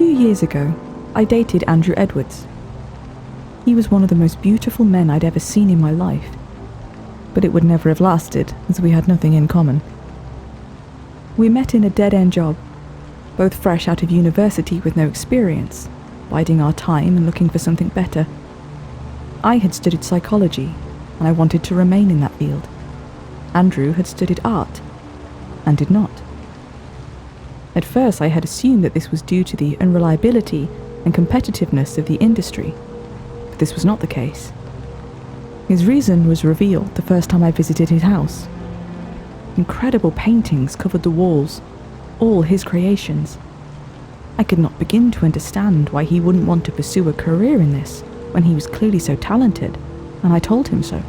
few years ago, I dated Andrew Edwards. He was one of the most beautiful men I'd ever seen in my life, but it would never have lasted as we had nothing in common. We met in a dead-end job, both fresh out of university with no experience, biding our time and looking for something better. I had studied psychology, and I wanted to remain in that field. Andrew had studied art, and did not. At first I had assumed that this was due to the unreliability and competitiveness of the industry, but this was not the case. His reason was revealed the first time I visited his house. Incredible paintings covered the walls, all his creations. I could not begin to understand why he wouldn't want to pursue a career in this when he was clearly so talented, and I told him so.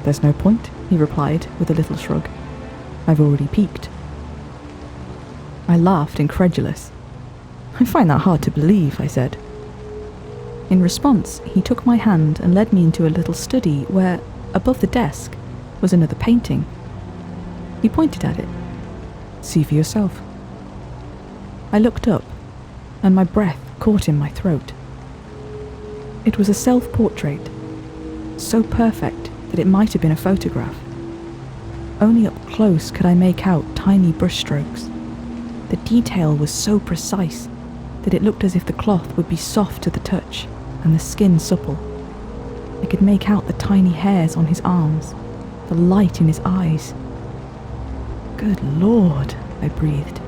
"There's no point," he replied with a little shrug. "I've already peaked." I laughed, incredulous. "I find that hard to believe," I said. In response, he took my hand and led me into a little study where, above the desk, was another painting. He pointed at it. "See for yourself." I looked up, and my breath caught in my throat. It was a self-portrait, so perfect that it might have been a photograph. Only up close could I make out tiny brushstrokes. The detail was so precise that it looked as if the cloth would be soft to the touch and the skin supple. I could make out the tiny hairs on his arms, the light in his eyes. "Good Lord," I breathed.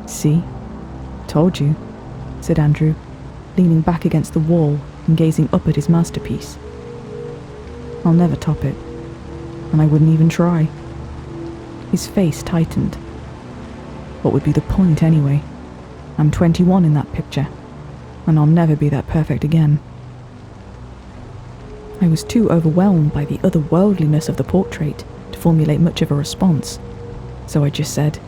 "See? Told you," said Andrew, leaning back against the wall and gazing up at his masterpiece. "I'll never top it, and I wouldn't even try." His face tightened. "What would be the point anyway? I'm 21 in that picture, and I'll never be that perfect again." I was too overwhelmed by the otherworldliness of the portrait to formulate much of a response, so I just said,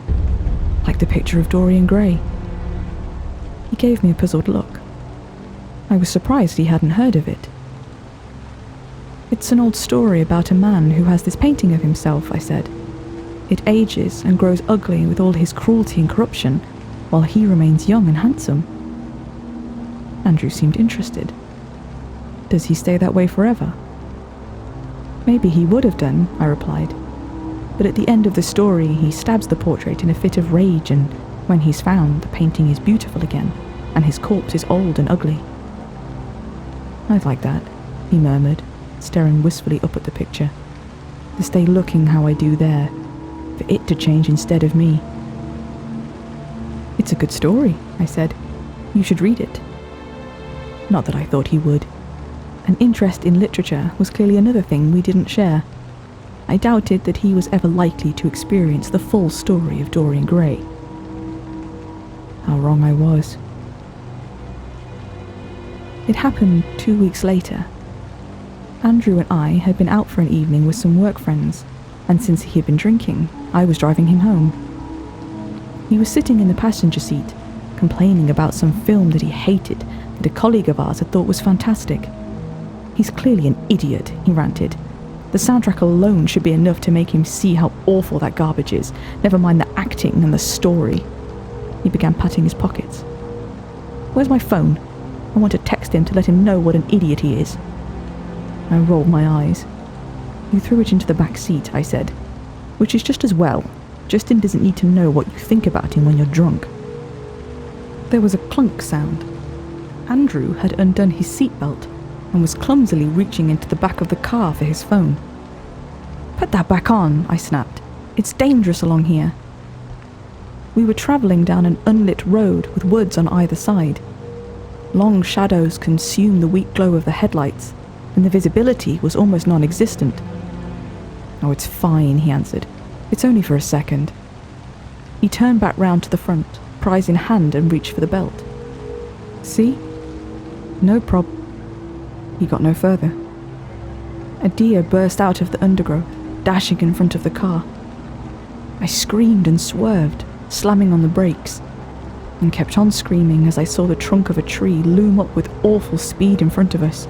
"Like the picture of Dorian Gray." He gave me a puzzled look. I was surprised he hadn't heard of it. "It's an old story about a man who has this painting of himself," I said. "It ages and grows ugly with all his cruelty and corruption, while he remains young and handsome." Andrew seemed interested. "Does he stay that way forever?" "Maybe he would have done," I replied. "But at the end of the story, he stabs the portrait in a fit of rage, and when he's found, the painting is beautiful again, and his corpse is old and ugly." "I'd like that," he murmured, staring wistfully up at the picture. "To stay looking how I do there, for it to change instead of me." "It's a good story," I said. "You should read it." Not that I thought he would. An interest in literature was clearly another thing we didn't share. I doubted that he was ever likely to experience the full story of Dorian Gray. How wrong I was. It happened 2 weeks later. Andrew and I had been out for an evening with some work friends, and since he had been drinking, I was driving him home. He was sitting in the passenger seat, complaining about some film that he hated that a colleague of ours had thought was fantastic. "He's clearly an idiot," he ranted. "The soundtrack alone should be enough to make him see how awful that garbage is, never mind the acting and the story." He began patting his pockets. "Where's my phone? I want to text him to let him know what an idiot he is." I rolled my eyes. "You threw it into the back seat," I said, "which is just as well. Justin doesn't need to know what you think about him when you're drunk." There was a clunk sound. Andrew had undone his seatbelt and was clumsily reaching into the back of the car for his phone. "Put that back on," I snapped. "It's dangerous along here." We were travelling down an unlit road with woods on either side. Long shadows consumed the weak glow of the headlights, and the visibility was almost non-existent. "Oh, it's fine," he answered. "It's only for a second." He turned back round to the front, prize in hand, and reached for the belt. "See? No prob..." He got no further. A deer burst out of the undergrowth, dashing in front of the car. I screamed and swerved, slamming on the brakes, and kept on screaming as I saw the trunk of a tree loom up with awful speed in front of us.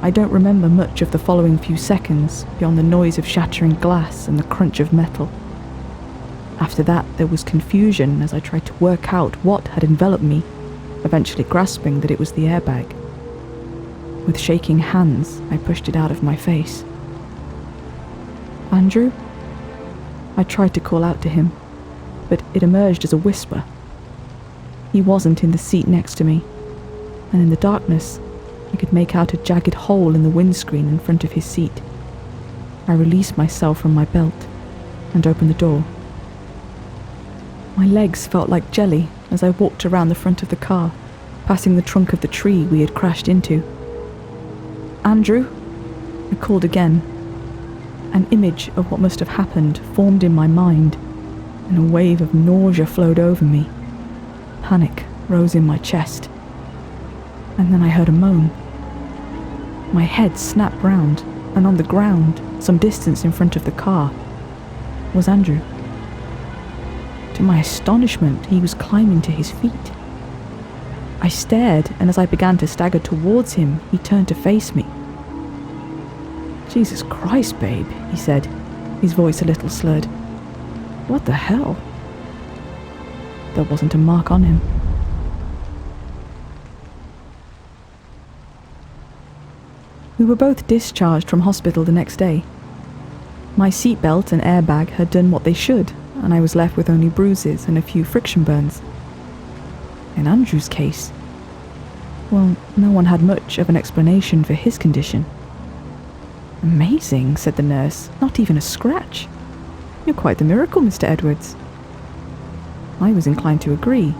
I don't remember much of the following few seconds beyond the noise of shattering glass and the crunch of metal. After that, there was confusion as I tried to work out what had enveloped me, eventually grasping that it was the airbag. With shaking hands, I pushed it out of my face. "Andrew?" I tried to call out to him, but it emerged as a whisper. He wasn't in the seat next to me, and in the darkness, I could make out a jagged hole in the windscreen in front of his seat. I released myself from my belt and opened the door. My legs felt like jelly as I walked around the front of the car, passing the trunk of the tree we had crashed into. "Andrew?" I called again. An image of what must have happened formed in my mind, and a wave of nausea flowed over me. Panic rose in my chest. And then I heard a moan. My head snapped round, and on the ground, some distance in front of the car, was Andrew. To my astonishment, he was climbing to his feet. I stared, and as I began to stagger towards him, he turned to face me. "Jesus Christ, babe," he said, his voice a little slurred. "What the hell?" There wasn't a mark on him. We were both discharged from hospital the next day. My seatbelt and airbag had done what they should, and I was left with only bruises and a few friction burns. In Andrew's case, well, no one had much of an explanation for his condition. "Amazing," said the nurse. "Not even a scratch. You're quite the miracle, Mr. Edwards." I was inclined to agree,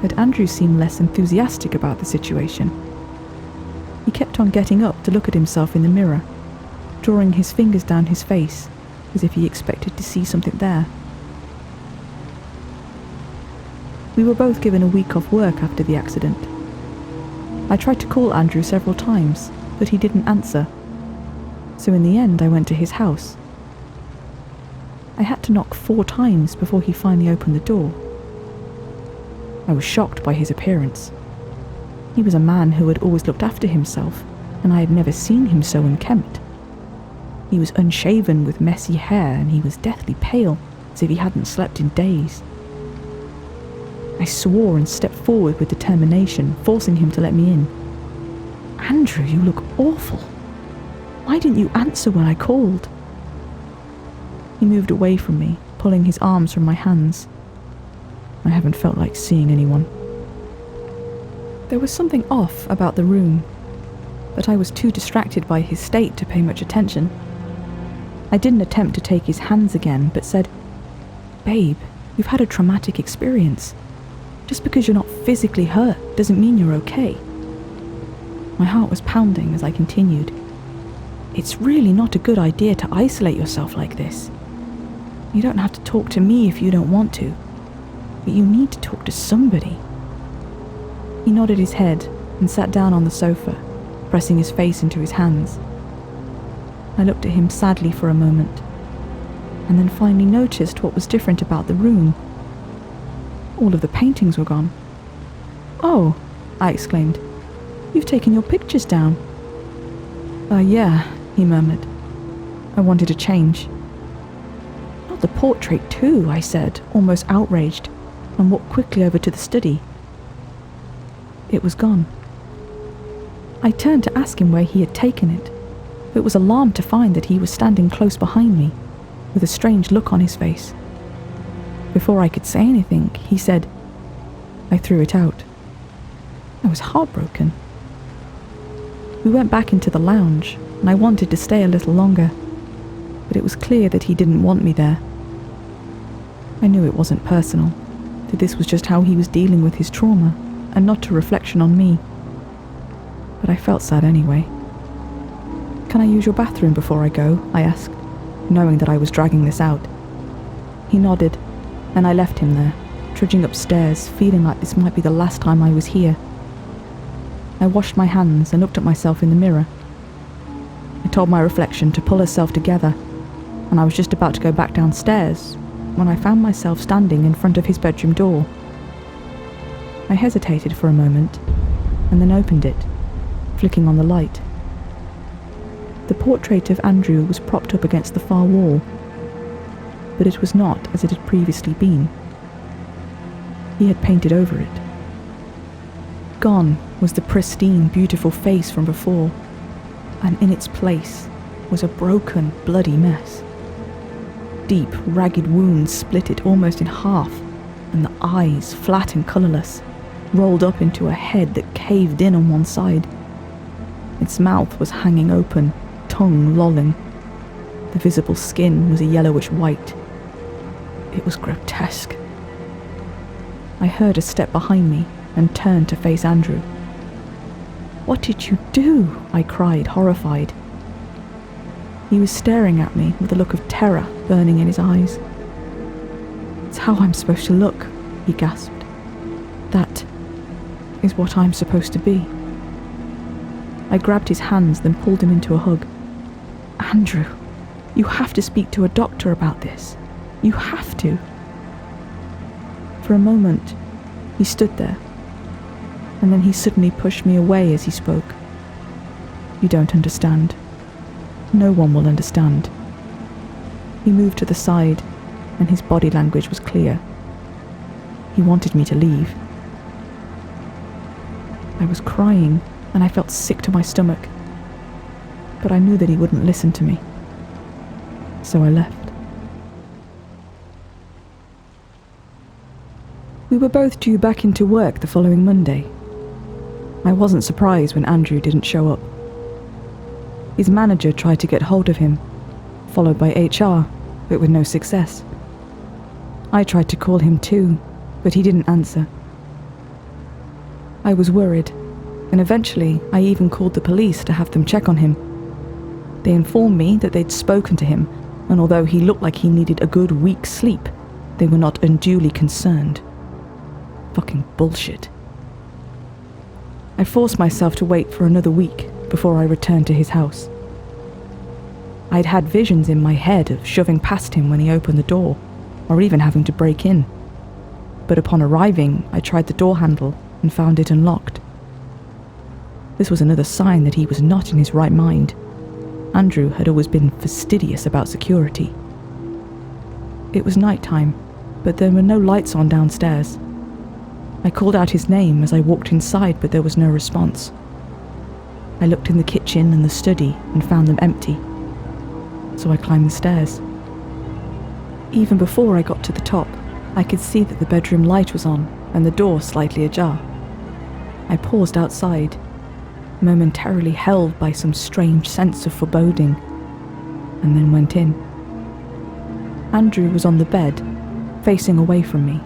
but Andrew seemed less enthusiastic about the situation. He kept on getting up to look at himself in the mirror, drawing his fingers down his face, as if he expected to see something there. We were both given a week off work after the accident. I tried to call Andrew several times, but he didn't answer. So in the end, I went to his house. I had to knock 4 times before he finally opened the door. I was shocked by his appearance. He was a man who had always looked after himself, and I had never seen him so unkempt. He was unshaven with messy hair, and he was deathly pale, as if he hadn't slept in days. I swore and stepped forward with determination, forcing him to let me in. "Andrew, you look awful. Why didn't you answer when I called?" He moved away from me, pulling his arms from my hands. I haven't felt like seeing anyone. There was something off about the room, but I was too distracted by his state to pay much attention. I didn't attempt to take his hands again, but said, "Babe, you've had a traumatic experience. Just because you're not physically hurt doesn't mean you're okay." My heart was pounding as I continued. "It's really not a good idea to isolate yourself like this. You don't have to talk to me if you don't want to, but you need to talk to somebody." He nodded his head and sat down on the sofa, pressing his face into his hands. I looked at him sadly for a moment, and then finally noticed what was different about the room. All of the paintings were gone. "Oh," I exclaimed, "you've taken your pictures down." Yeah," he murmured. "I wanted to change." "Not the portrait too," I said, almost outraged, and walked quickly over to the study. It was gone. I turned to ask him where he had taken it, but was alarmed to find that he was standing close behind me, with a strange look on his face. Before I could say anything, he said, "I threw it out." I was heartbroken. We went back into the lounge, and I wanted to stay a little longer, but it was clear that he didn't want me there. I knew it wasn't personal, that this was just how he was dealing with his trauma, and not a reflection on me. But I felt sad anyway. "Can I use your bathroom before I go?" I asked, knowing that I was dragging this out. He nodded, and I left him there, trudging upstairs, feeling like this might be the last time I was here. I washed my hands and looked at myself in the mirror. I told my reflection to pull herself together, and I was just about to go back downstairs when I found myself standing in front of his bedroom door. I hesitated for a moment, and then opened it, flicking on the light. The portrait of Andrew was propped up against the far wall. but it was not as it had previously been. He had painted over it. Gone was the pristine, beautiful face from before, and in its place was a broken, bloody mess. Deep, ragged wounds split it almost in half, and the eyes, flat and colourless, rolled up into a head that caved in on one side. Its mouth was hanging open, tongue lolling. The visible skin was a yellowish white. It was grotesque. I heard a step behind me and turned to face Andrew. "What did you do?" I cried, horrified. He was staring at me with a look of terror burning in his eyes. "It's how I'm supposed to look," he gasped. "That is what I'm supposed to be." I grabbed his hands, then pulled him into a hug. "Andrew, you have to speak to a doctor about this. You have to." For a moment, he stood there, and then he suddenly pushed me away as he spoke. "You don't understand. No one will understand." He moved to the side, and his body language was clear. He wanted me to leave. I was crying, and I felt sick to my stomach, but I knew that he wouldn't listen to me, so I left. We were both due back into work the following Monday. I wasn't surprised when Andrew didn't show up. His manager tried to get hold of him, followed by HR, but with no success. I tried to call him too, but he didn't answer. I was worried, and eventually I even called the police to have them check on him. They informed me that they'd spoken to him, and although he looked like he needed a good week's sleep, they were not unduly concerned. Fucking bullshit. I forced myself to wait for another week before I returned to his house. I'd had visions in my head of shoving past him when he opened the door, or even having to break in. But upon arriving, I tried the door handle and found it unlocked. This was another sign that he was not in his right mind. Andrew had always been fastidious about security. It was night time, but there were no lights on downstairs. I called out his name as I walked inside, but there was no response. I looked in the kitchen and the study and found them empty, so I climbed the stairs. Even before I got to the top, I could see that the bedroom light was on and the door slightly ajar. I paused outside, momentarily held by some strange sense of foreboding, and then went in. Andrew was on the bed, facing away from me.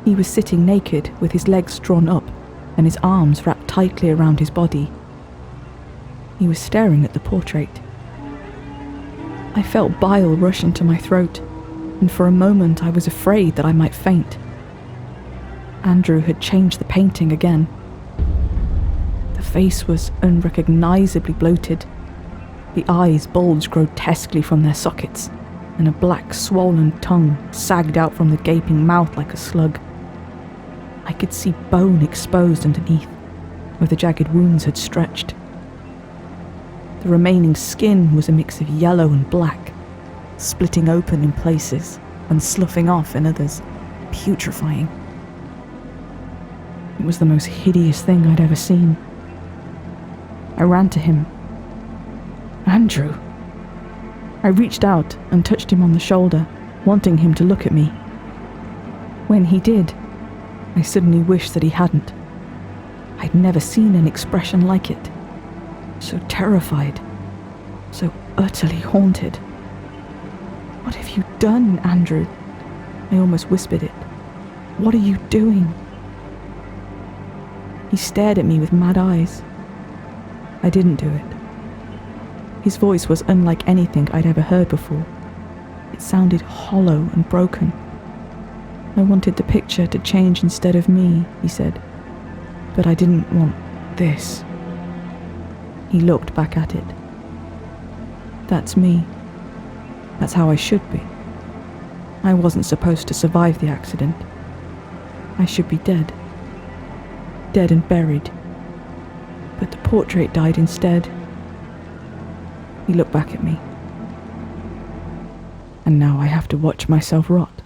He was sitting naked with his legs drawn up and his arms wrapped tightly around his body. He was staring at the portrait. I felt bile rush into my throat, and for a moment I was afraid that I might faint. Andrew had changed the painting again. The face was unrecognisably bloated. The eyes bulged grotesquely from their sockets, and a black, swollen tongue sagged out from the gaping mouth like a slug. I could see bone exposed underneath, where the jagged wounds had stretched. The remaining skin was a mix of yellow and black, splitting open in places and sloughing off in others, putrefying. It was the most hideous thing I'd ever seen. I ran to him. "Andrew!" I reached out and touched him on the shoulder, wanting him to look at me. When he did, I suddenly wished that he hadn't. I'd never seen an expression like it. So terrified, so utterly haunted. "What have you done, Andrew?" I almost whispered it. "What are you doing?" He stared at me with mad eyes. I didn't do it. His voice was unlike anything I'd ever heard before. It sounded hollow and broken. "I wanted the picture to change instead of me," he said, "but I didn't want this." He looked back at it. "That's me. That's how I should be. I wasn't supposed to survive the accident. I should be dead. Dead and buried. But the portrait died instead." He looked back at me. and now I have to watch myself rot.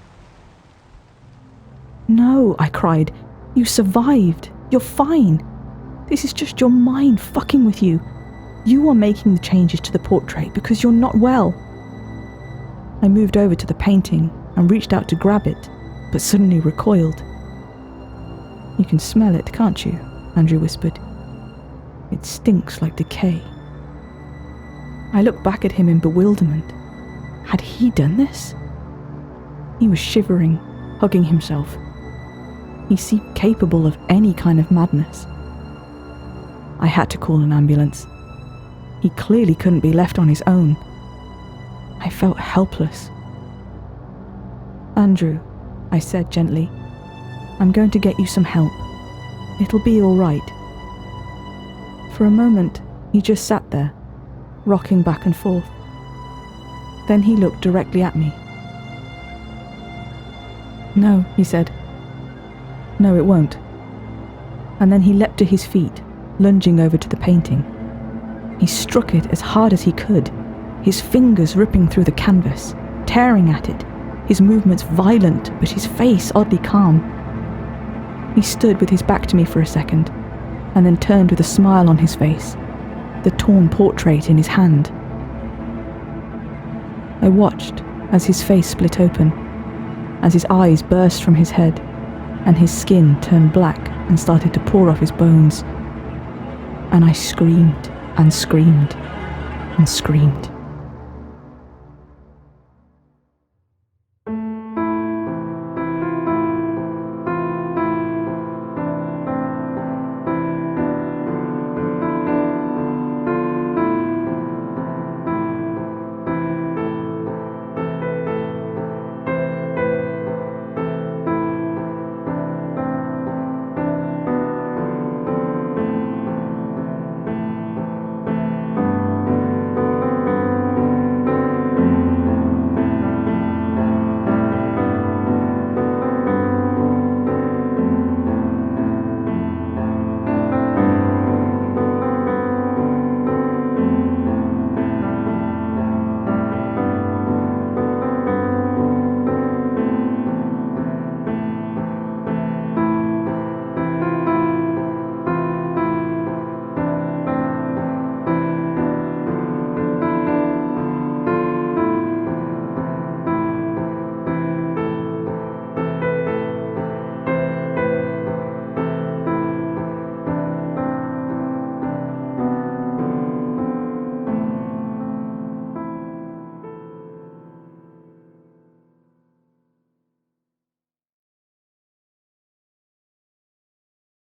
No, I cried. You survived. You're fine. This is just your mind fucking with you. You are making the changes to the portrait because you're not well. I moved over to the painting and reached out to grab it, but suddenly recoiled. You can smell it, can't you? Andrew whispered. It stinks like decay. I looked back at him in bewilderment. Had he done this? He was shivering, hugging himself. He seemed capable of any kind of madness. I had to call an ambulance. He clearly couldn't be left on his own. I felt helpless. Andrew, I said gently, I'm going to get you some help. It'll be all right. For a moment, he just sat there, rocking back and forth. Then he looked directly at me. No, he said. No, it won't. And then he leapt to his feet, lunging over to the painting. He struck it as hard as he could, his fingers ripping through the canvas, tearing at it, his movements violent, but his face oddly calm. He stood with his back to me for a second, and then turned with a smile on his face, the torn portrait in his hand. I watched as his face split open, as his eyes burst from his head, and his skin turned black and started to pour off his bones. And I screamed and screamed and screamed.